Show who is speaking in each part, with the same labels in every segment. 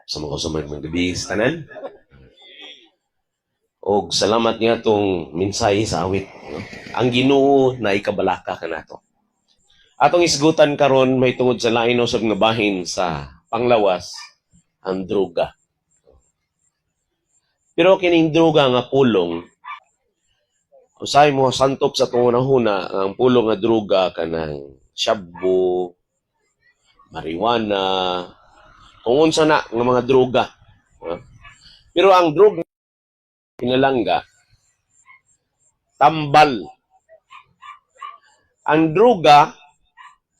Speaker 1: Sa mga usamay mga gabi sa tanan. O salamat niya itong mensahe sa awit. No? Ang Ginoo na ikabalaka ka nato. Atong isgutan karon may tungod sa lain usab nga bahin sa panglawas ang droga. Pero kining droga nga pulong, usay mo santop sa tunahuna ang pulong nga droga kanang shabu, marijuana, kung unsa na nga mga droga. No? Pero ang droga pinalangga, tambal. Ang droga,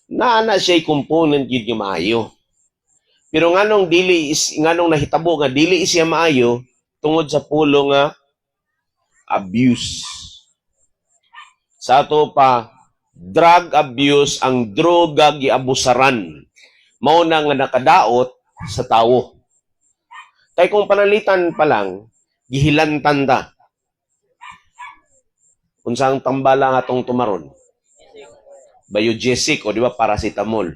Speaker 1: na siya'y component yun yung maayo. Pero nganong nahitabo nga dili siya maayo tungod sa pulo nga abuse. Sa ato pa, drug abuse, ang droga giabusaran. Mao na nga nakadaot sa tawo. Kay kung panalitan pa lang, gihilantan ta. Unsang tambala nga atong tumaron? Biogesic o di ba paracetamol.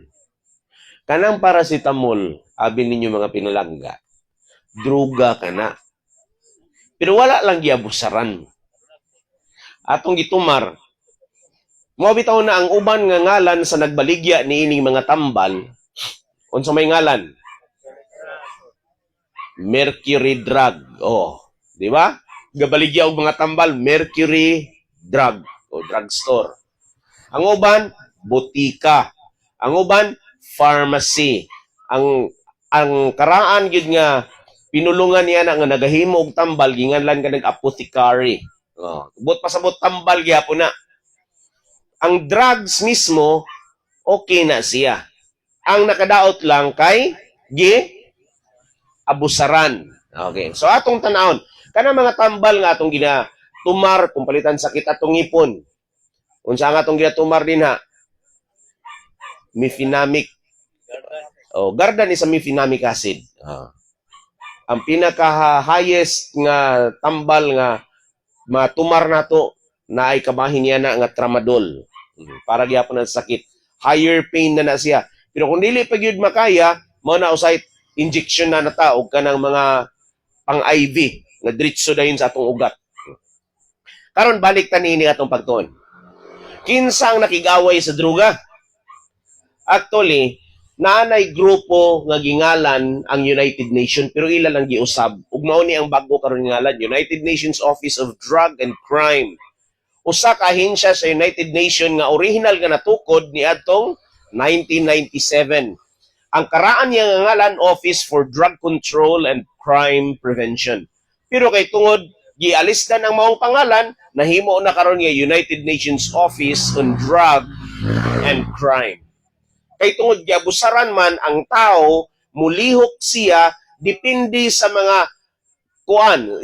Speaker 1: Kanang paracetamol, abi ninyo mga pinalangga, droga kana. Pero wala lang giabusaran. Atong gitumar, mo bitaw na ang uban nga ngalan sa nagbaligya niining mga tambal, unsa may ngalan? Mercury drug. Oh, di ba? Gabaligya og mga tambal, Mercury drug o drugstore. Ang uban, butika. Ang uban, pharmacy. Ang karaan gyud nga pinulungan niya na nga nagahimo og tambal ginganlan ka nag-apothecary. Oh, but pasabot tambal gyapon na. Ang drugs mismo okay na siya. Ang nakadaot lang kay abusaran. Okay. So atong tanawon, kana mga tambal nga atong tumar kung palitan sakit atong ngipon. Unsa nga atong ginatumar din ha? Mefenamic. Oh, gardan is a mefenamic acid. Ang pinaka-highest nga tambal nga matumar nato na ay kabahin niya na nga tramadol. Para gyapon ang sakit. Higher pain na siya. Pero kung dili pa gyud makaya, mo na usay injection na nata og kanang mga pang-IV nga diretso dayon sa atong ugat. Karon balik ta niini atong pagtuon. Kinsa ang nakigaway sa droga? Actually, naanay grupo nga gingalan ang United Nations pero ila lang giusab. Ug mao ni ang bago karon ngalan, United Nations Office of Drug and Crime. Usa ka ahensya sa United Nations nga original nga natukod ni atong 1997. Ang karaan niya nga ngalan Office for Drug Control and Crime Prevention. Pero kay tungod gialisdan ang maong pangalan, nahimo na karon nga United Nations Office on Drug and Crime. Kay tungod giabusaran man ang tao, mulihok siya depende sa mga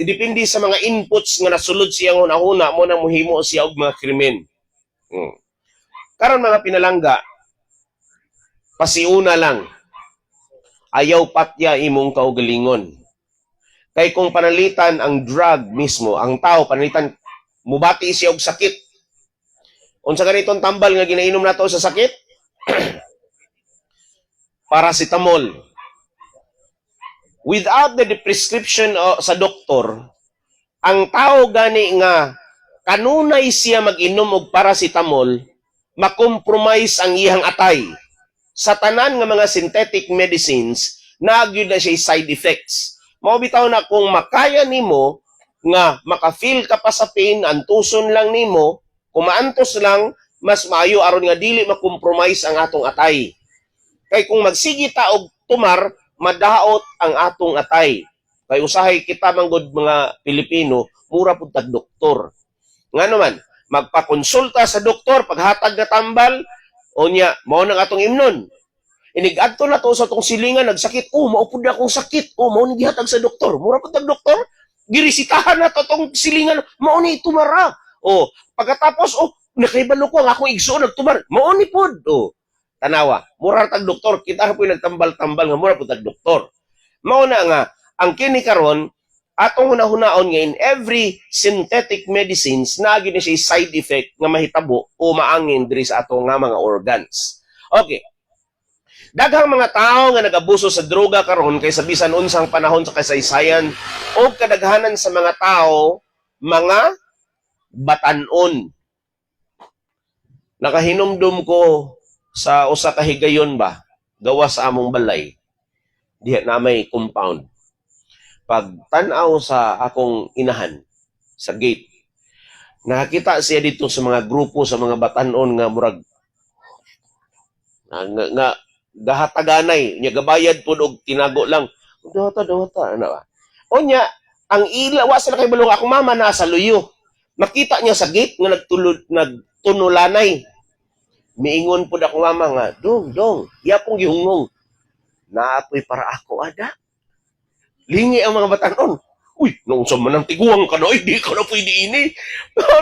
Speaker 1: depende sa mga inputs nga nasulod siya una-una mo nang mohimo siya og mga krimen. Karon mga pinalangga, pasiuna lang. Ayaw patya imong kaugalingon. Kay kung panalitan ang drug mismo, ang tao panalitan mubati siya og sakit. Unsa ganitong tambal nga ginainom nato sa sakit? Paracetamol. Without the prescription sa doktor, ang tao gani nga kanunay siya mag-inom og paracetamol, makompromise ang iyang atay. Sa tanan nga mga synthetic medicines, nagyud na siya side effects. Mao bitaw na kung makaya nimo nga maka-feel ka pa sa pain, antuson lang nimo, kung maantos lang, mas maayo aron nga dili makompromise ang atong atay. Kay kung magsigi ta og tumar, madaot ang atong atay. Kay usahay kita manggod mga Pilipino, mura pud tag doktor. Ngano man, magpakonsulta sa doktor paghatag nga tambal, unya mao nang atong imnon. Inig-adto na to sa tong silingan nagsakit, mao pud akong sakit. Mao ni gihatag sa doktor. Mura pud tag doktor. Girisitahan na to tong silingan, mao ni tumara. Pagkatapos nakaibalo ko ang akong igsoon nagtumar. Mao ni pud. Tanawa, mura tag doktor, kita ra po nagtambal-tambal nga mura pud tag doktor. Mao na nga ang kini karon atong hunahunaon nga in every synthetic medicines na gyud siya side effect nga mahitabo o maangin diri sa atong nga mga organs. Okay. Daghang mga tao nga nagabuso sa droga karon kay sa bisan unsang panahon sa kasaysayan o kadaghanan sa mga tao mga batan-on. Nakahinumdum ko sa usa ka higayon ba gawa sa among balay diha na may compound. Pag tan-aw sa akong inahan sa gate, nakakita siya dito sa mga grupo sa mga batan-on nga murag nga gahataganay nya gabayad pud og tinago lang dawata ano ba unya ang wa sila kay balong ako mama nasa luyo makita niya sa gate nga nagtunulanay miingon pud ako mama nga dong yapong gihungong naapoy para ako ada lingi ang mga batan-on uy nung sa manang tiguang ka no di ka na pwede ini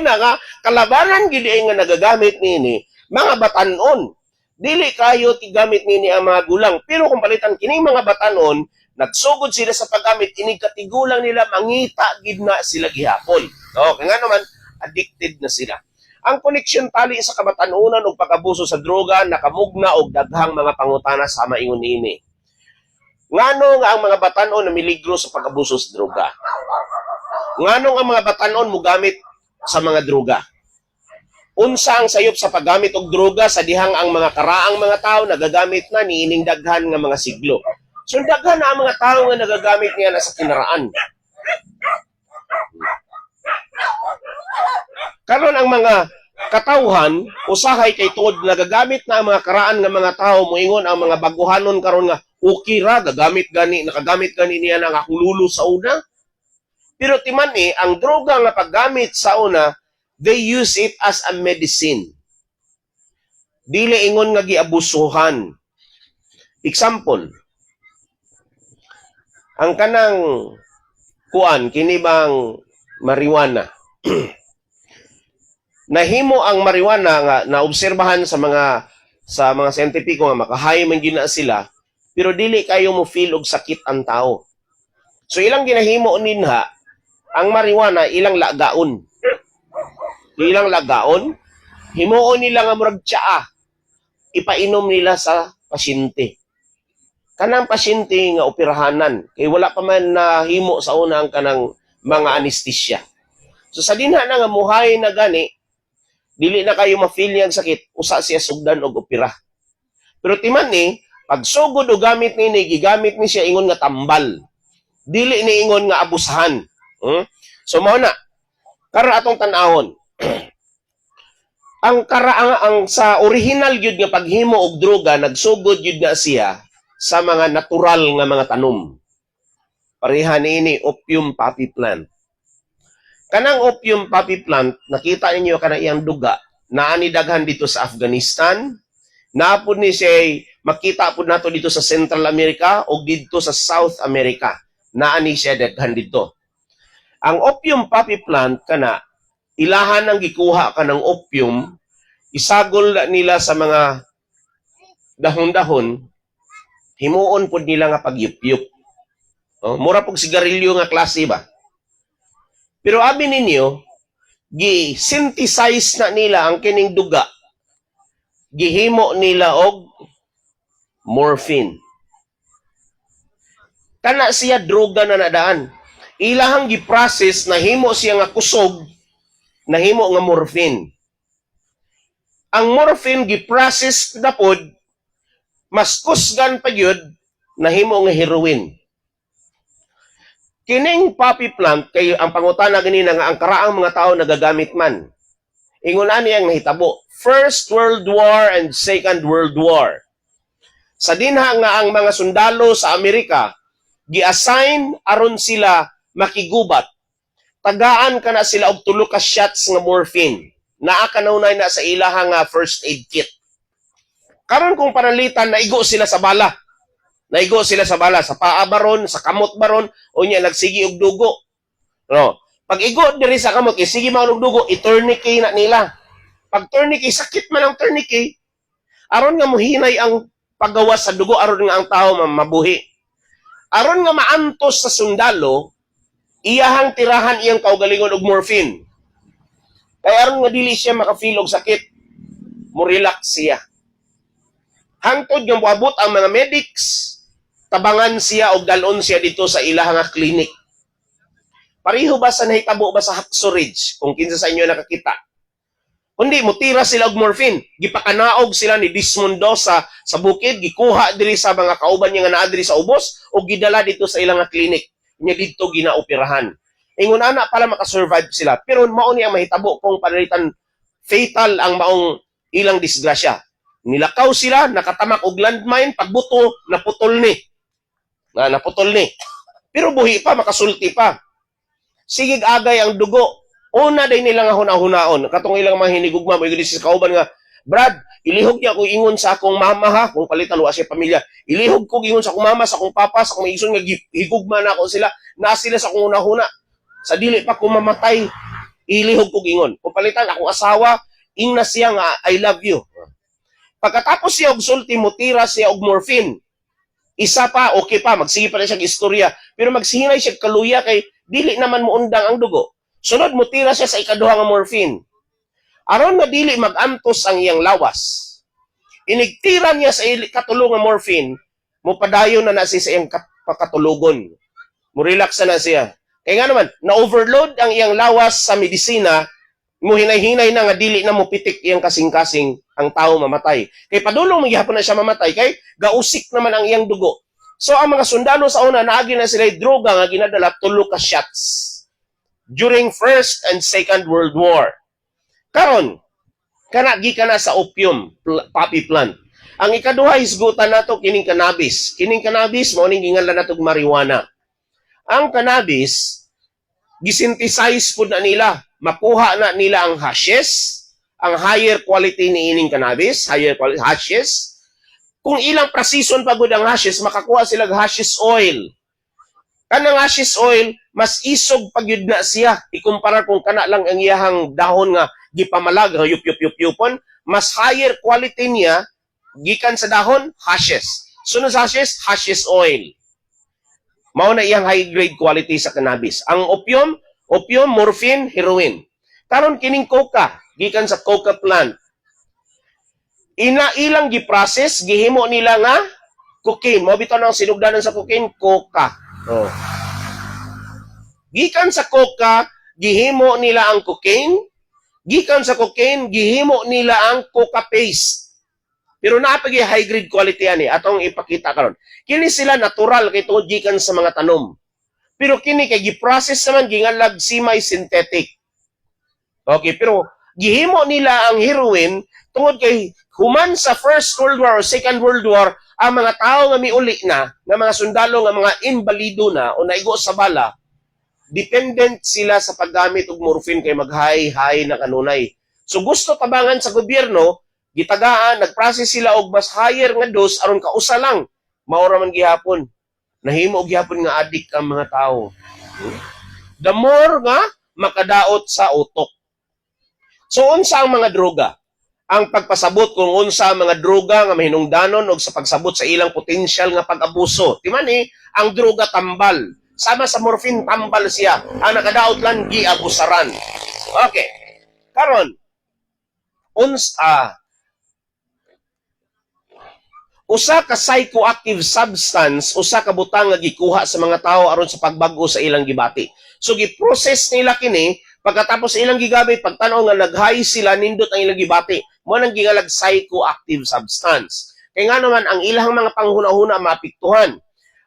Speaker 1: na nga kalabanan gid nga nagagamit nini mga batan-on. Dili kayo tigamit nini ang mga gulang. Pero kung palitan kining mga batanon, nagsugod sila sa paggamit, inig katigulang nila, mangita gid na sila gihapon. Okay nga naman, addicted na sila. Ang koneksyon tali sa kabatanunan o pag-abuso sa droga, nakamugna og daghang mga pangutana sa maingon nini. Ngano nga ang mga batanon na miligro sa pag-abuso sa droga? Ngano ang mga batanon mugamit sa mga droga? Unsa ang sayop sa paggamit og droga sa dihang ang mga karaang mga tao nagagamit na niining daghan nga mga siglo. So daghan na ang mga tao nga nagagamit niya na sa kinaraan. Karon ang mga katawhan usahay kay tuod nagagamit na ang mga karaan nga mga tao moingon ang mga baguhanon karon nga okay ra nakagamit gani niya ang akong lulo sa una. Pero timan ang droga nga paggamit sa una they use it as a medicine. Dili ingon nga giabusuhan. Example, ang kanang kuan kini bang marijuana. Nahimo ang marijuana nga naobserbahan sa mga siyentipiko nga makahay man gyud na sila, pero dili kayo mo feel og sakit ang tao. So ilang ginahimo ninha ang marijuana ilang lagaon. Himuon nila nga murag tsaa, ipainom nila sa pasyente. Kanang pasyente nga operahanan, kay wala pa man nahimo sa una ang kanang mga anesthesia. So sa dinha na nga muhay na gani, dili na kayo ma-feel niyang sakit, usa siya sugdan og opera. Pero timan pag sugod o gamit gigamit ni siya ingon nga tambal. Dili ni ingon nga abusahan. So mao na, karon atong tan-awon. ang sa original gyud nga paghimo og droga nagsugod gyud na siya sa mga natural nga mga tanom. Pareha niini opium poppy plant. Kanang opium poppy plant, nakita ninyo kana iyang duga, naani daghan dito sa Afghanistan, naapod ni siya makita pud nato dito sa Central America o dito sa South America. Naani siya daghan dito. Ang opium poppy plant kana ilahan ang gikuha ka ng opium, isagol nila sa mga dahon-dahon, himuon pod nila nga pagyupyup. Mura pog sigarilyo nga klase ba? Pero abi ninyo, gi-synthesize na nila ang kining duga. Gihimo nila og morphine. Kana siya droga na nadaan. Ilahang gi-process na himo siya nga kusog, nahimo nga morphine. Ang morphine gi-process na pod, mas kusgan pa gyud nahimo nga heroin. Kining poppy plant kay ang pangutana ganina nga ang karaang mga tao nagagamit man. Ingon ani ang nahitabo, First World War and Second World War. Sa dinha nga ang mga sundalo sa Amerika gi-assign aron sila makigubat. Tagaan kana sila og 3 ka shots nga morphine. Naa kanunay na sa ilahang first aid kit. Karon kung panalitan naigo sila sa bala. Naigo sila sa bala sa paa baron, sa kamot baron, unya nagsigi og dugo. No. Pag igo diri sa kamot, sige mao og dugo, i-tourniquet na nila. Pag tourniquet, sakit man ang tourniquet. Aron nga mohinay ang paggawas sa dugo aron nga ang tao mabuhi. Aron nga maantos sa sundalo, iyahang tirahan iyang kaugalingon og morphine. Kaya aron nga dili siya maka-feel og sakit, mo relax siya. Hangtod nga moabot ang mga medics, tabangan siya o dalon siya dito sa ilahang klinik. Pareho ba sa nahitabo ba sa Hacksaw Ridge, kung kinsa sa inyo nakakita? Kundi mutira sila og morphine, gipakanaog sila ni Desmond Dosa sa bukid, gikuha diri sa mga kauban niya nga naa diri sa ubos o gidala dito sa ilang klinik. Nya dito ginaoperahan. Ingon ana pala makasurvive sila, pero mao ni ang mahitabo kung panalitan fatal ang maong ilang disgrasya. Nilakaw sila, nakatamak og landmine, pagbuto naputol ni. Naputol ni. Pero buhi pa, makasulti pa. Sigig agay ang dugo. Una day nila nga hunahunaon. Katong ilang mga hinigugma mo sa kauban nga, Brad, ilihog niya ako ingon sa akong mama ha, kung palitan wa siya pamilya. Ilihog ko ingon sa akong mama, sa akong papa, sa akong igsoon nga higugma na ako sila, na sila sa akong hunahuna. Sa dili pa ko mamatay, ilihog ko ingon. Kung palitan akong asawa, ingna siya nga I love you. Pagkatapos siya og sulti, mutira siya og morphine. Isa pa, okay pa, magsige pa rin siya istorya. Pero magsihinay siya kaluya kay dili naman muundang ang dugo. Sunod, mutira siya sa ikaduha nga morphine. Aron na dili magantos ang iyang lawas. Inigtira niya sa katulong nga morphine, mupadayon na siya sa iyang pakatulugon. Murelax na siya. Kaya nga naman, na-overload ang iyang lawas sa medisina, mo hinay-hinay na nga dili na mo pitik iyang kasing-kasing ang tao mamatay. Kay padulong magyapon na siya mamatay kay gausik naman ang iyang dugo. So ang mga sundalo sa una naagi na sila droga nga ginadala 3 ka shots during First and Second World War. Karon kanagi ka na sa opium poppy plant. Ang ikaduha hisgutan nato kining cannabis. Kining cannabis mao ning ginganlan nato marijuana. Ang cannabis gisynthesize pud na nila, makuha na nila ang hashes, ang higher quality ni ining cannabis, higher quality hashes. Kung ilang prasison pagod ang hashes, makakuha sila ng hashes oil. Kanang hashes oil, mas isog pagyud na siya. Ikumpara kung kana lang ang iyahang dahon nga gipamalag, yup-yup-yup-yupon, mas higher quality niya, gikan sa dahon, hashes. Sunod sa hashes, hashes oil. Mao na iyang high grade quality sa cannabis. Ang opium, morphine, heroin. Karon kining coca, gikan sa coca plant. Ilang giprocess, gihimo nila nga cocaine. Mao bitaw nang sinugdanan sa cocaine, coca. Oh. Gikan sa coca, gihimo nila ang cocaine. Gikan sa cocaine, gihimo nila ang coca paste. Pero napagi high grade quality ani atong ipakita karon. Kini sila natural kay tungod gikan sa mga tanom. Pero kini kay gi-process naman gingalag semi-synthetic. Okay, pero gihimo nila ang heroin tungod kay human sa First World War o Second World War, ang mga tao nga miuli na, nga mga sundalo nga mga invalido na o naigo sa bala, dependent sila sa paggamit og morphine kay mag-high na kanunay. So gusto tabangan sa gobyerno, gitagaan, nag-process sila og mas higher nga dose aron kausa lang. Maura man gihapon. Nahimo og gihapon nga addict ang mga tao. The more nga makadaot sa utok. So unsa ang mga droga? Ang pagpasabot kung unsa ang mga droga nga mahinungdanon og sa pagsabot sa ilang potensyal nga pag-abuso. Di man ang droga tambal. Sama sa morphine tambal siya. Ang nakadaot lang giabusaran. Okay. Karon usa ka psychoactive substance, usa ka butang nga gikuha sa mga tao aron sa pagbag-o sa ilang gibati. So gi-process nila kini, pagkatapos ilang gigamit, pagtan-aw nga nag-high sila, nindot ang ilang gibati. Mo nang gingalag psychoactive substance. Kaya nga naman ang ilang mga panghuna-huna maapektuhan.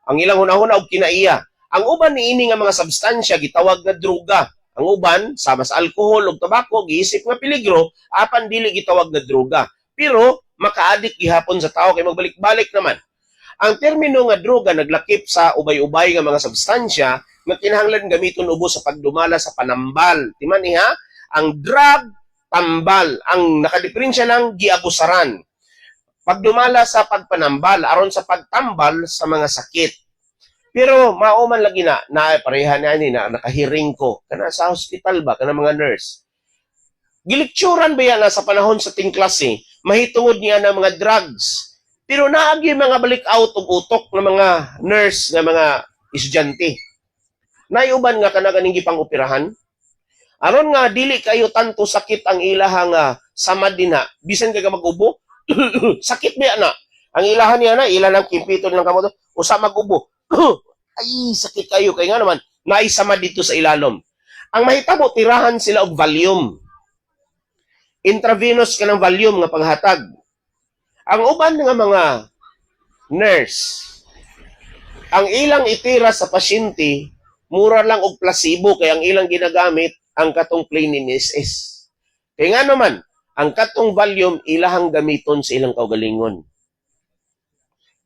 Speaker 1: Ang ilang hunahuna og kinaiya. Ang uban niini nga mga substansya gitawag nga droga. Ang uban sama sa alcohol ug tabako giisip nga peligro, apan dili gitawag nga droga. Pero maka-addict gihapon sa tao kay magbalik-balik naman. Ang termino nga droga naglakip sa ubay-ubay nga mga substansya nga kinahanglan gamiton ubos sa pagdumala sa panambal. Timan niha, ang drug tambal, ang nakadiferensya lang giabusaran. Pagdumala sa pagpanambal aron sa pagtambal sa mga sakit. Pero mauman lagi na pareha na nakahiring ko kana sa hospital ba kana mga nurse. Gilikturan ba yan sa panahon sa ting klase, mahitungod niya ng mga drugs. Pero naagi mga balik out og utok ng mga nurse nga mga estudyante. Naiuban nga kana ganing gipang-operahan. Aron nga dili kayo tanto sakit ang ilahang samad dinha, bisan kay mag-ubo, sakit ba na. Ang ilahan niya na, ilan ang kimpiton lang kamo to, usa magubo. Ay, sakit kayo. Kaya nga naman, naisama dito sa ilalom. Ang mahitabo, tirahan sila og volume. Intravenous ka ng volume nga panghatag. Ang uban nga mga nurse, ang ilang itira sa pasyente, mura lang og placebo, kaya ang ilang ginagamit, ang katong plain SS. Kaya nga naman, ang katong volume, ilahang gamiton sa ilang kaugalingon.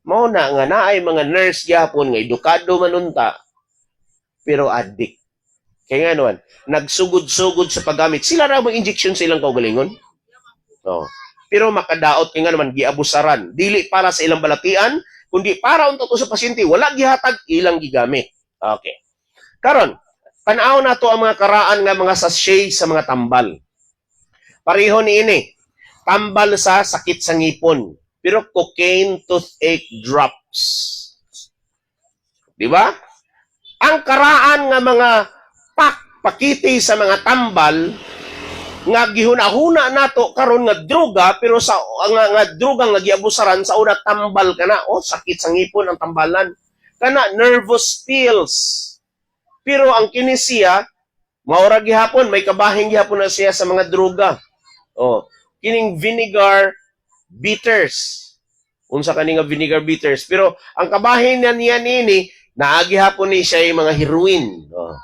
Speaker 1: Mao na nga naay mga nurse gyapon nga edukado manunta pero addict. Kaya nga naman, nagsugod-sugod sa paggamit. Sila ra mag injection sa ilang kaugalingon. Oh. Pero makadaot kaya nga naman giabusaran. Dili para sa ilang balatian, kundi para unto sa pasyente wala gihatag ilang gigamit. Okay. Karon, tan-aw na to ang mga karaan nga mga sachet sa mga tambal. Pareho niini. Tambal sa sakit sa ngipon. Pero cocaine toothache drops. Di ba? Ang karaan nga mga pakiti sa mga tambal nga gihuna-huna nato karon nga droga pero sa nga droga nga giabusaran sa una tambal kana o sakit sa ngipon ang tambalan kana nervous pills. Pero ang kini siya maura gihapon may kabahing gihapon na siya sa mga droga. Oh, kining vinegar bitters. Unsa kani nga vinegar bitters. Pero ang kabahin na niya nini, naagi hapon ni siya yung mga heroin. Oh.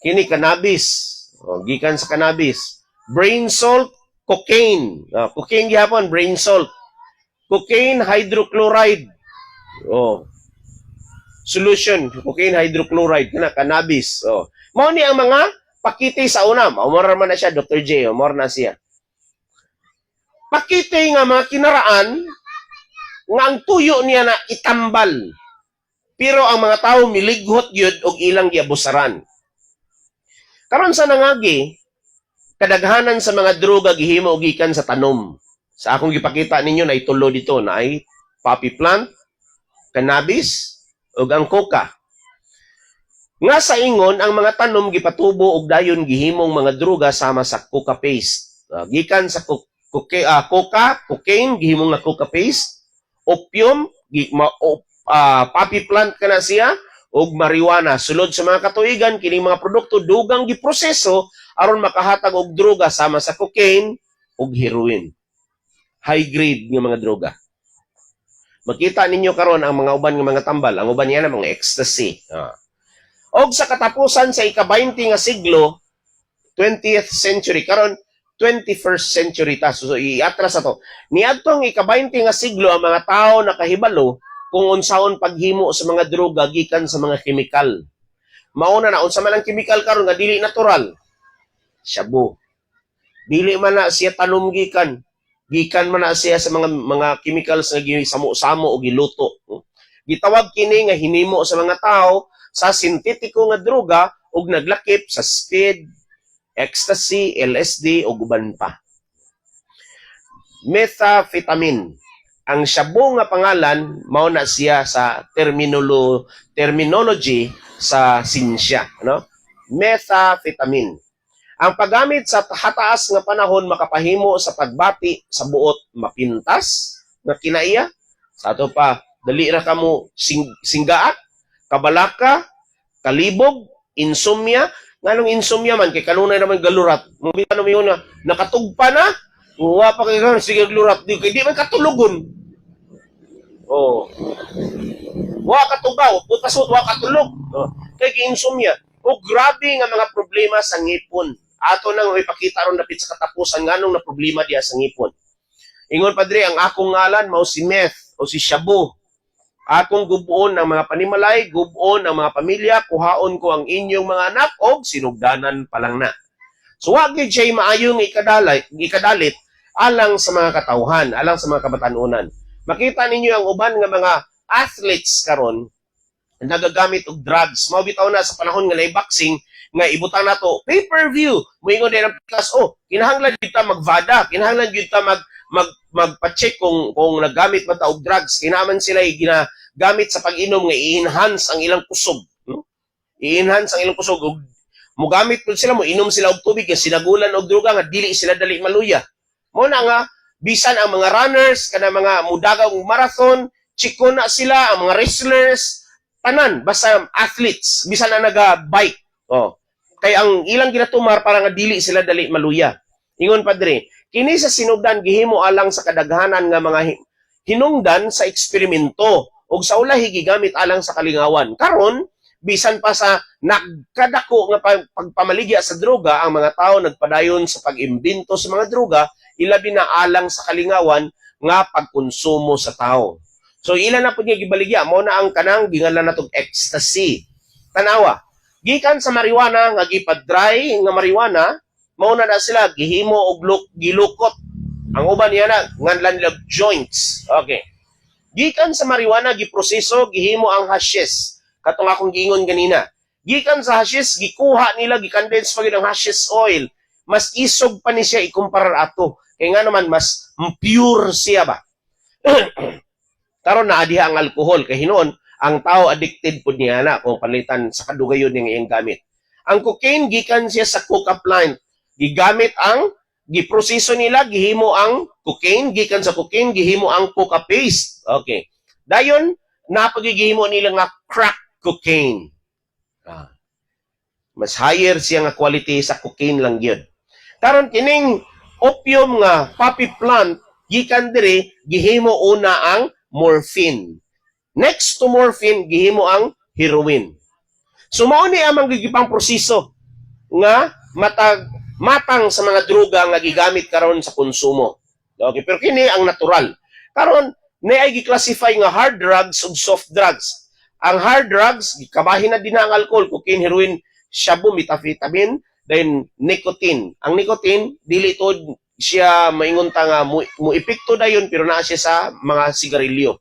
Speaker 1: Kini cannabis. Oh, gikan sa cannabis. Brain salt, cocaine. Oh, cocaine gihapon, brain salt. Cocaine hydrochloride. Oh. Solution, cocaine hydrochloride kana cannabis. Oh. Mao ni ang mga pakiti sa una. Mao man na siya Dr. J, mao na siya. Pakiti nga mga kinaraan nga ang tuyo niya na itambal. Pero ang mga tao milighot yun og ilang giabusaran. Karon sa nangagi, kadaghanan sa mga droga gihimo og gikan sa tanom. Sa akong gipakita ninyo na itulo dito na ay poppy plant, cannabis, ug ang coca. Nga sa ingon ang mga tanom gipatubo og dayon gihimong mga droga sama sa coca paste. Gikan sa coca, cocaine, gihimong na coca paste, opium, poppy plant ka na siya, o marijuana. Sulod sa mga katuigan, kining mga produkto, dugang giproseso, aron makahatag og droga sama sa cocaine ug heroin. High grade nga mga droga. Makita ninyo karon ang mga uban nga mga tambal, ang uban niya na mga ecstasy. Og sa katapusan sa ika-20 nga siglo, 20th century, karon 21st century ta. So, iatras ato. Niadtong ika-20 nga siglo ang mga tao nakahibalo kung unsaon paghimo sa mga droga gikan sa mga kemikal. Mauna na unsa man ang kemikal karon nga dili natural. Shabu. Dili man na siya tanom gikan. Gikan man na siya sa mga chemicals nga gisamo-samo o giluto. Gitawag kini nga hinimo sa mga tao sa sintetiko nga droga ug naglakip sa speed, ecstasy, LSD o guban pa. Methamphetamine. Ang shabu nga pangalan mao na siya sa terminology sa sinsya, no? Methamphetamine. Ang paggamit sa hataas nga panahon makapahimo sa pagbati sa buot mapintas nga kinaiya. Sa ato pa dali ra kamo singgaat, kabalaka, kalibog, insomnia. Nganong insomnia man kay kanunay naman galurat. Mubita mo yun na nakatugpa na. Wa pa kay sige galurat di kay di man katulugon. Oh. Wa katugaw, butas wa katulog. Oh. Kay insomnia. O grabe nga mga problema sa ngipon. Ato nang ipakita ron dapit sa katapusan nganong na problema diya sa ngipon. Ingon padre ang akong ngalan mao si meth o si shabu. Akong gubuon ng mga panimalay, gubuon ang mga pamilya, kuhaon ko ang inyong mga anak og sinugdanan pa lang na. So wag gyud siya maayong ikadalit alang sa mga katawhan, alang sa mga kabatanunan. Makita ninyo ang uban nga mga athletes karon nagagamit og drugs. Mao bitaw na sa panahon nga boxing nga ibutang nato pay-per-view. Moingon din ang pikas, kinahanglan gyud ta magvada, kinahanglan gyud ta magpa-check kung naggamit man ta og drugs. Kinaman sila ginagamit sa pag-inom nga i-enhance ang ilang kusog. I-enhance ang ilang kusog. Mogamit pud sila, mo inom sila og tubig nga sinagulan og droga nga dili sila dali maluya. Mo na nga Bisan ang mga runners, kana mga mudagaw marathon, chiko na sila, ang mga wrestlers, tanan, basta athletes, bisan na naga-bike. Oh. Kaya ang ilang ginatumar, parang dili sila dali maluya. Ingon, Padre, kini sa sinugdan, gihimo alang sa kadaghanan nga mga hinungdan sa eksperimento o sa ulahi gigamit alang sa kalingawan. Karon, bisan pa sa nagkadako nga pagpamaligya sa droga, ang mga tao nagpadayon sa pag-imbento sa mga droga, ilabi na alang sa kalingawan nga pagkonsumo sa tao. So ilan na po niya gibaligya, mo na ang kanang gingalan natong ecstasy. Tanawa, gikan sa marijuana nga gipadry nga marijuana, mao na sila gihimo og gilukot. Ang uban niya na nganlan nila joints. Okay. Gikan sa marijuana giproseso gihimo ang hashish. Katong akong giingon ganina. Gikan sa hashish gikuha nila gikondense pa ang hashish oil. Mas isog pa ni siya ikumparar ato. Kaya nga naman mas pure siya ba. Karon na adiha ang alcohol kay hinuon ang tao addicted pud niya na kung palitan sa kadugayon ning iyang gamit. Ang cocaine gikan siya sa coca plant. Gigamit ang giproseso nila gihimo ang cocaine, gikan sa cocaine gihimo ang coca paste. Okay. Dayon napagigihimo nila nga crack cocaine. Mas higher siya nga quality sa cocaine lang gyud. Karon kining opium nga poppy plant gikan diri gihimo una ang morphine. Next to morphine gihimo ang heroin. So mao ni ang magigipang proseso nga matang sa mga droga nga gigamit karon sa konsumo. Okay, pero kini ang natural. Karon niay gi-classify nga hard drugs ug soft drugs. Ang hard drugs kabahin na din ang alcohol, cocaine, heroin, shabu, methamphetamine, then nicotine. Ang nicotine dili to siya maingon ta nga mo epekto dayon pero naa siya sa mga sigarilyo.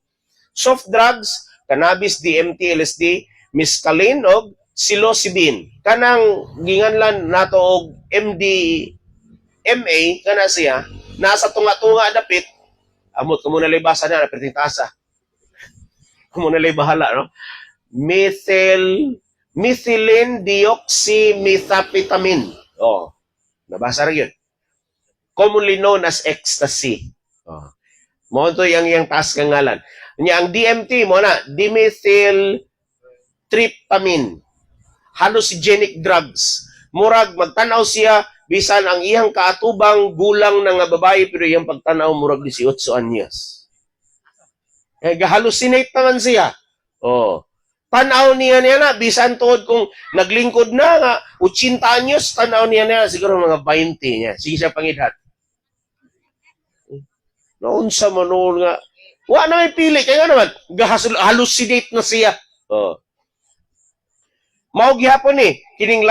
Speaker 1: Soft drugs, cannabis, DMT, LSD, mescaline og psilocybin. Kanang ginganlan nato og MDMA kana siya nasa tunga-tunga dapit amot kamo na libasa na pertintasa. Kamo na bahala no. Methylene dioxymethamphetamine. Oh. Nabasa ra yun. Commonly known as ecstasy. Oh. Mo to yang taas kang ngalan. Nya ang DMT mo na dimethyltryptamine. Hallucinogenic drugs. Murag magtanaw siya bisan ang iyang kaatubang gulang na nga babae pero iyang pagtanaw murag 18 anyos. Gahalusinate naman siya. Oh. Tanaw niya na bisan tuod kung naglingkod na nga 80 anyos tanaw niya na siguro mga 20 niya. Sige siya pangidhat. Naunsa manol nga wa na may pili kaya naman gahalusinate na siya. Oh. Mao gihapon ni kining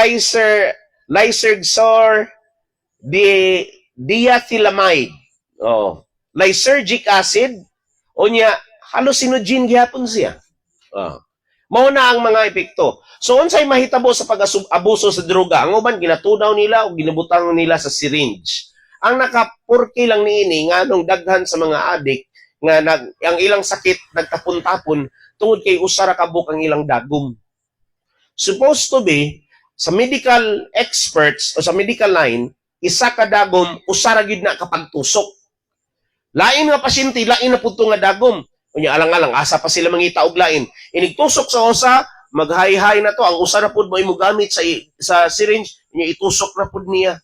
Speaker 1: lysergor diethylamide. Oh, lysergic acid unya hallucinogen gihapon siya. Oh. Mao na ang mga epekto. So unsay mahitabo sa pag-abuso sa droga? Ang uban ginatunaw nila o ginabutang nila sa syringe. Ang nakapurki lang niini nga nung daghan sa mga addict nga ang ilang sakit nagtapon-tapon tungod kay usara kabuk ang ilang dagom. Supposed to be, sa medical experts o sa medical line, isa ka dagom, usara gid na kapag tusok. Lain nga pasyente, lain na punto nga dagom. Unya alang-alang, asa pa sila mangita og lain. Inigtusok sa usa, maghay-hay na to. Ang usa na pud mo gamit sa syringe, unya itusok na pud niya.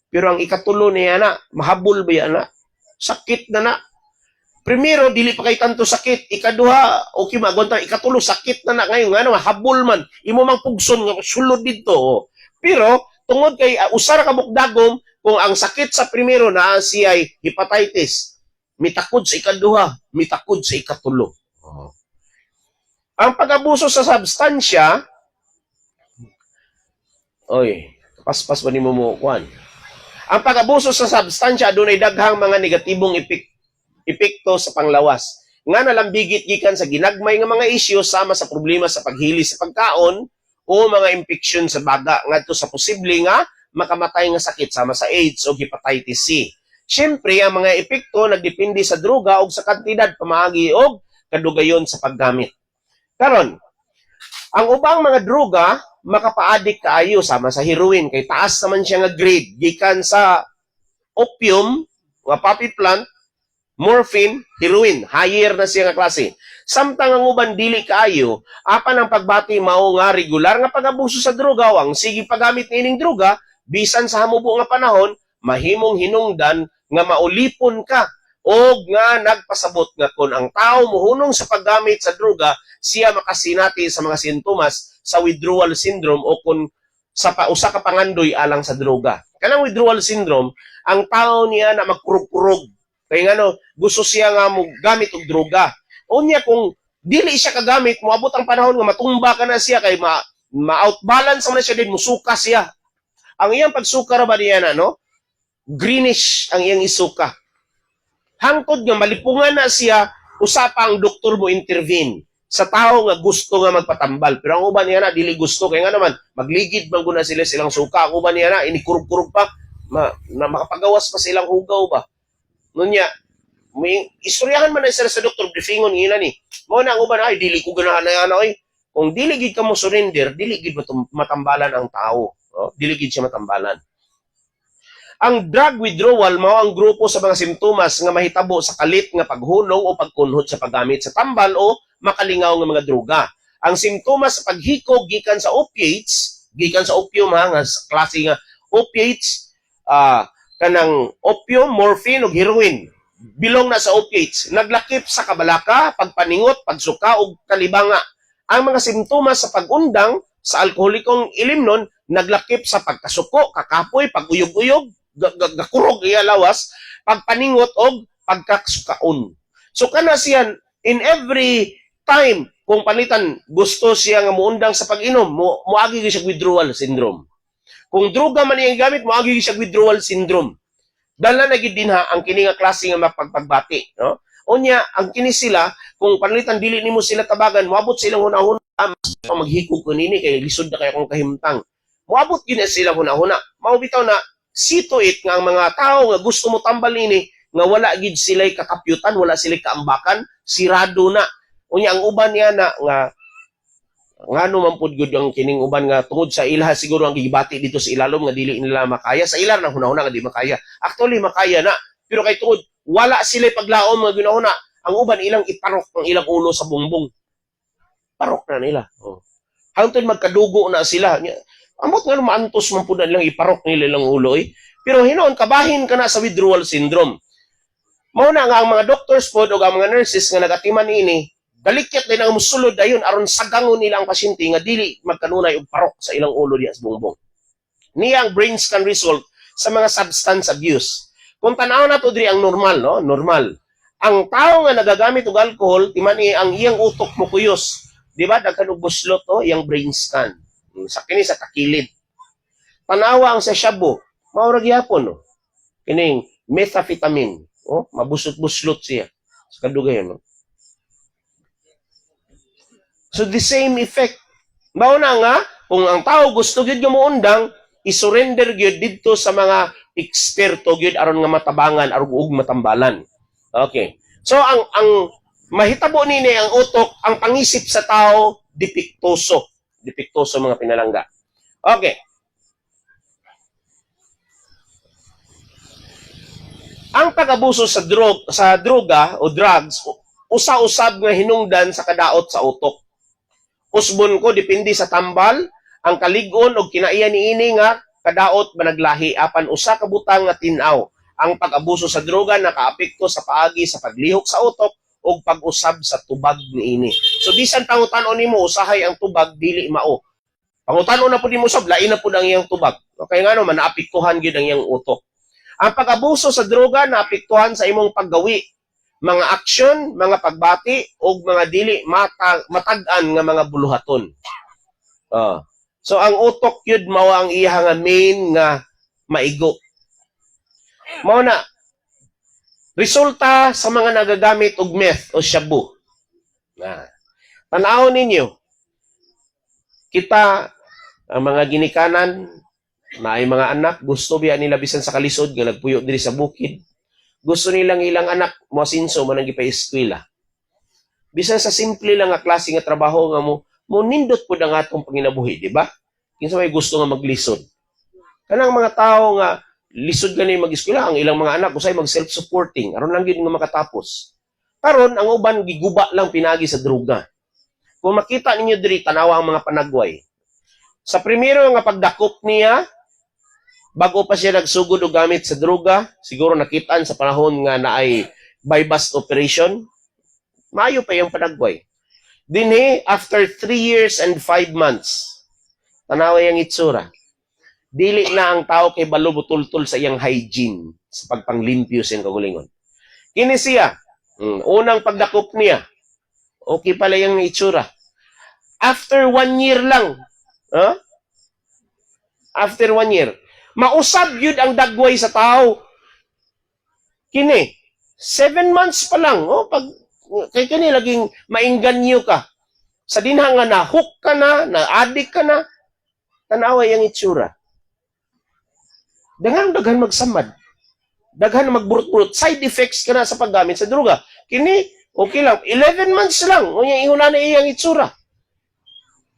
Speaker 1: Pero ang ikatulo niya na, mahabol ba yan na? Sakit na na. Primero, dili pa kay tanto sakit. Ikaduha, okay magwanta. Ikatulo, sakit na na. Ngayon, ano, habol man. Imo mang pugson nga sulod dito. Pero, tungod kay usara ka bukdagom, kung ang sakit sa primero na siya ay hepatitis, mitakod sa ikaduha, mitakod sa ikatulo. Ang pag-abuso sa substansya, paspas ba ni mo kuan? Ang pag-abuso sa substansya, doon ay daghang mga negatibong epekto sa panglawas. Nga nalambigit gikan sa ginagmay nga mga isyu sama sa problema sa paghili sa pagkaon o mga infeksyon sa baga ngadto sa posible nga makamatay nga sakit sama sa AIDS o hepatitis C. Siyempre, ang mga epekto nagdepende sa droga o sa kantidad pamaagi o kadugayon sa paggamit. Karon, ang ubang mga droga makapa-addict kaayo sama sa heroin kay taas naman siya nga grade gikan sa opium nga poppy plant, morphine, heroin, higher na siya nga klase. Samtang ang uban dili kaayo, apan ang pagbati mao nga regular nga pag-abuso sa droga, ang sige paggamit niining droga, bisan sa hamubo nga panahon, mahimong hinungdan nga maulipon ka o nga nagpasabot nga kung ang tao muhunong sa paggamit sa droga, siya makasinati sa mga sintomas sa withdrawal syndrome o kung sa usa ka pangandoy alang sa droga. Kanang withdrawal syndrome, ang tao niya na magkurog-kurog. Kaya nga gusto siya nga mo gamit og droga. Unya kung dili siya kagamit, moabot ang panahon nga matumba ka na siya kay ma-outbalance man siya din, musuka siya. Ang iyang pagsuka ra ba niya na, no? Greenish ang iyang isuka. Hangtod nga malipungan na siya, usapa ang doktor mo intervene sa tao nga gusto nga magpatambal. Pero ang uban niya na, dili gusto. Kaya nga naman, magligid man guna sila silang suka. Ang uban niya na, inikurug-kurug pa, na makapagawas pa silang hugaw ba. Nunya, may istoryahan man na sila sa doktor, briefingon ina ni. Mo na ang uban, ay, dili ko ganahan na yan, ay. Kung dili gid ka mo surrender, dili gid matambalan ang tao. No? Dili gid siya matambalan. Ang drug withdrawal mao ang grupo sa mga simptomas nga mahitabo sa kalit nga paghunong o pagkunhod sa paggamit sa tambal o makalingaw nga mga droga. Ang simptomas sa paghikog gikan sa opiates, gikan sa opium nga klase nga opiates, kanang opium, morphine ug heroin. Bilong na sa opiates, naglakip sa kabalaka, pagpaningot, pagsuka ug kalibanga. Ang mga simptomas sa pag-undang sa alkoholikong ilimnon naglakip sa pagkasuko, kakapoy, paguyog-uyog, gakurog iya lawas, pagpaningot og pagkasukaon. So kana siya in every time kung palitan gusto siya nga muundang sa pag-inom, moagi siya withdrawal syndrome. Kung droga man iyang gamit, moagi siya withdrawal syndrome. Dala na gid dinha ang kini nga klase nga mapagpagbati, no? Unya ang kini sila kung palitan dili nimo sila tabagan, moabot silang hunahuna maghikog kanini kay lisod na kay akong kahimtang. Moabot gid na sila hunahuna. Mao bitaw na see to it nga ang mga tao nga gusto mo tambal ini nga wala gid sila'y kakapyutan, wala sila'y kaambakan, sirado na. Unya ang uban niya na nga ngano man pud gud ang kining uban nga tungod sa ilaha siguro ang gigibati dito sa ilalom nga dili nila makaya. Sa ilar na hunahuna nga di makaya. Actually makaya na, pero kay tungod wala sila'y paglaom nga ginahuna, ang uban ilang iparok ang ilang ulo sa bungbong. Parok na nila. Oh. Hangtod magkadugo na sila. Amot nga maantos man po na nilang iparok nila lang ulo eh. Pero hinoon, kabahin ka na sa withdrawal syndrome. Mauna nga ang mga doctors po o ang mga nurses nga nagatiman ini, balikyat din ang musulod ayon aron sagangon nila ang pasyente nga dili magkanunay og parok sa ilang ulo diya sa bungbong. Niya ang brain scan result sa mga substance abuse. Kung tanaw na to diri ang normal, no? Normal. Ang tao nga nagagamit og alcohol, timani ang iyang utok mo kuyos. Di ba? Daghan og buslot to, iyang brain scan. Sa kini sa takilid. Tanawa ang sa shabu, maura gyapon no. Kining methamphetamine, oh, mabusot-buslot siya sa kadugayon no. So the same effect. Mao na nga kung ang tao gusto gyud nga moundang, isurrender gyud didto sa mga eksperto gyud aron nga matabangan aron ug matambalan. Okay. So ang mahitabo nini ang utok, ang pangisip sa tao depektoso. Depektoso mga pinalangga. Okay. Ang pag-abuso sa droga o drugs, usa-usab nga hinungdan sa kadaot sa utok. Usbon ko depende sa tambal, ang kalig-on og kinaiya niini nga kadaot managlahi apan usa ka butang nga tin-aw. Ang pag-abuso sa droga nakaapekto sa paagi sa paglihok sa utok o pag-usab sa tubag niini. So bisan pangutan-on nimo usahay ang tubag dili mao. Pangutan-on na pud nimo usab lain na pud ang iyang tubag. Okay nga no man naapektuhan gyud ang iyang utok. Ang pag-abuso sa droga naapektuhan sa imong paggawi, mga aksyon, mga pagbati o mga dili matag-an nga mga buluhaton. So ang utok yun mao ang iya nga main nga maigo. Mao na resulta sa mga nagagamit og meth o shabu. Tanaw ninyo, kita ang mga ginikanan na ay mga anak, gusto biya nila bisan sa kalisod nga nagpuyo diri sa bukid. Gusto nilang ilang anak mo sinso man gipa-eskwela. Bisan sa simple lang nga klase nga trabaho nga mo nindot pud ang atong panginabuhi, di ba? Kinsa may gusto nga maglisod. Kanang mga tao nga lisod gani mag-eskwela ang ilang mga anak usay mag self-supporting aron lang gyud nga makatapos. Karon ang uban giguba lang pinagi sa droga. Kung makita ninyo diri tanawa ang mga panagway. Sa primero nga pagdakop niya bago pa siya nagsugod og gamit sa droga, siguro nakitaan sa panahon nga naay buy-bust operation, maayo pa yung panagway. Dinhi after 3 years and 5 months, tanawa yung itsura. Dili na ang tao kay balo butultol sa iyang hygiene sa pagpanglimpyo sa iyang kagulingon. Kini siya, unang pagdakop niya, okay pala yung itsura. After 1 year lang, after 1 year, mausab yun ang dagway sa tao. Kini, 7 months pa lang, pag kay kini laging mainganyo ka. Sa dinha nga na-hook ka na-addict ka na, tanawa yung itsura. Daghan magsamad. Daghan magburot-burot. Side effects ka na sa paggamit sa droga. Kini, okay lang. 11 months lang. Unya ihuna na iyang itsura.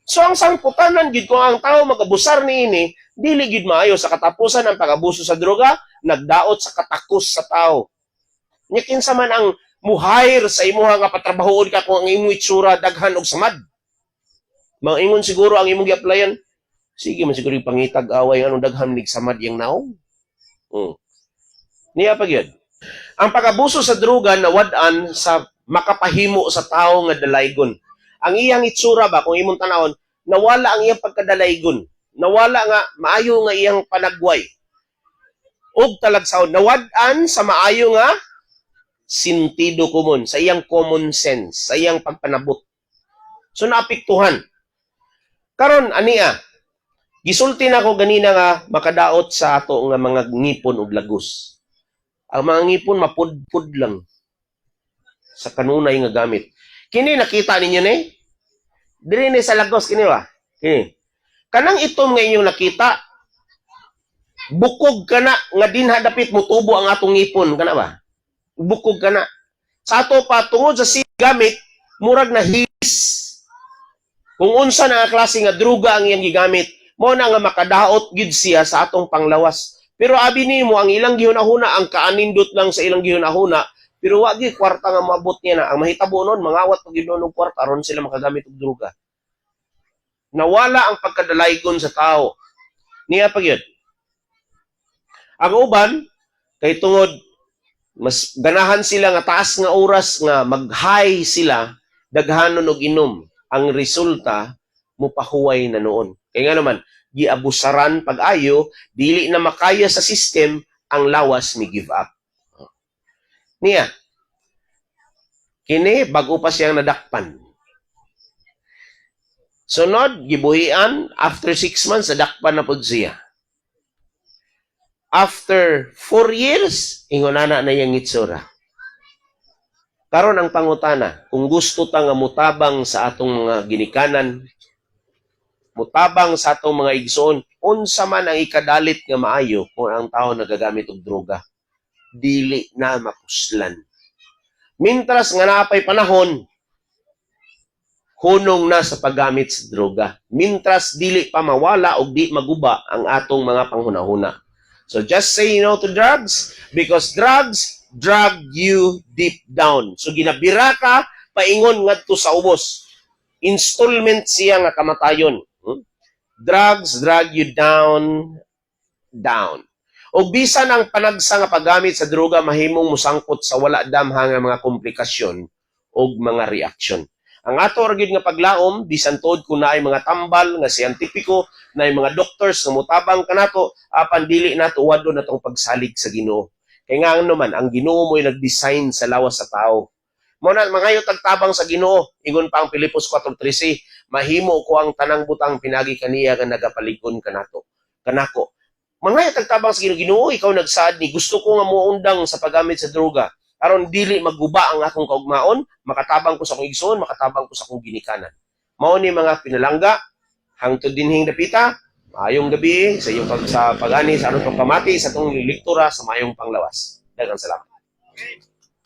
Speaker 1: So, ang sangputanan, gid kung ang tao mag-abusar ni ini, dili gid maayo sa katapusan ng pag-abuso sa droga, nagdaot sa katakos sa tao. Nya kinsa man ang muhayr sa imuha nga patrabahoon ka kung ang imong itsura daghan og samad. Mangingon siguro ang imong gi-applyan, sige man siguro yung pangitag away anong daghan nig samad yang naong. Niya pa gyud. Ang pag-abuso sa droga nawad-an sa makapahimo sa tao nga dalaygon. Ang iyang itsura ba kung imong tanawon, nawala ang iyang pagkadalaygon. Nawala nga maayo nga iyang panagway. Og talagsaon nawad-an sa maayo nga sentido komon, sa iyang common sense, sa iyang pagpanabot. So naapektuhan. Karon ania, gisulti na ko ganina nga makadaot sa ato nga mga ngipon ug lagos. Ang mga ngipon mapudpud lang sa kanunay nga gamit. Kini nakita ninyo ni? Diri ni sa lagos kini ba? Kini. Kanang itom nga inyong nakita, bukog kana nga dinha dapit mutubo ang atong ngipon kana ba? Bukog kana. Sa ato pa tungod sa gamit, murag na his. Kung unsa na nga klase nga droga ang iyang gigamit, mo na nga makadaot gid siya sa atong panglawas. Pero abi nimo ang ilang gihunahuna ang kaanindot lang sa ilang gihunahuna, pero wa gyud kwarta nga maabot niya na. Ang mahitabo nun, mangawat pag gid og kwarta aron sila makagamit og droga. Nawala ang pagkadalaygon sa tao. Niya pa gyud. Ang uban kay tungod mas ganahan sila nga taas nga oras nga mag-high sila, daghanon og inom. Ang resulta mupahuway na noon. Kaya nga naman, giabusaran pag-ayo, dili na makaya sa system, ang lawas ni give up. Niya, kini bago pa siyang nadakpan. Sunod, gibuhian, after 6 months, nadakpan na po siya. After 4 years, ingonana na yung itsura. Karon ang pangutana, kung gusto ta nga mutabang sa atong mga ginikanan, mutabang sa atong mga igsoon, unsa man ang ikadalit nga maayo kung ang tao nagagamit og droga, dili na mapuslan. Mintras nga napay panahon, hunong na sa paggamit sa droga. Mintras dili pa mawala og di maguba ang atong mga panghunahuna. So just say no to drugs because drugs drag you deep down. So ginabira ka, paingon ngadto sa ubos. Installment siya nga kamatayon. Drugs drag you down. O bisan ang panagsa nga paggamit sa droga mahimong musangkot sa wala damhang nga mga komplikasyon o mga reaksyon. Ang ato gyud nga paglaom bisan tod kun naay mga tambal nga siyentipiko, naay mga doctors nga mutabang kanato apan dili nato wadon natong pagsalig sa Ginoo. Kay nga naman ang Ginoo mo'y nag-design sa lawas sa tao. Mo na mangayo tagtabang sa Ginoo, ingon pa ang Filipos 4:13, mahimo ko ang tanang butang pinagi kaniya nga nagapaligon kanako. Mangayo tagtabang sa Ginoo, ikaw nagsaad ni gusto ko nga muundang sa paggamit sa droga. Aron dili magguba ang akong kaugmaon, makatabang ko sa akong igsoon, makatabang ko sa akong ginikanan. Mao ni mga pinalangga, hangtod dinhing dapita, maayong gabi sa iyong pag-ani sa anong pagpamati sa itong lektura sa maayong panglawas. Daghang salamat.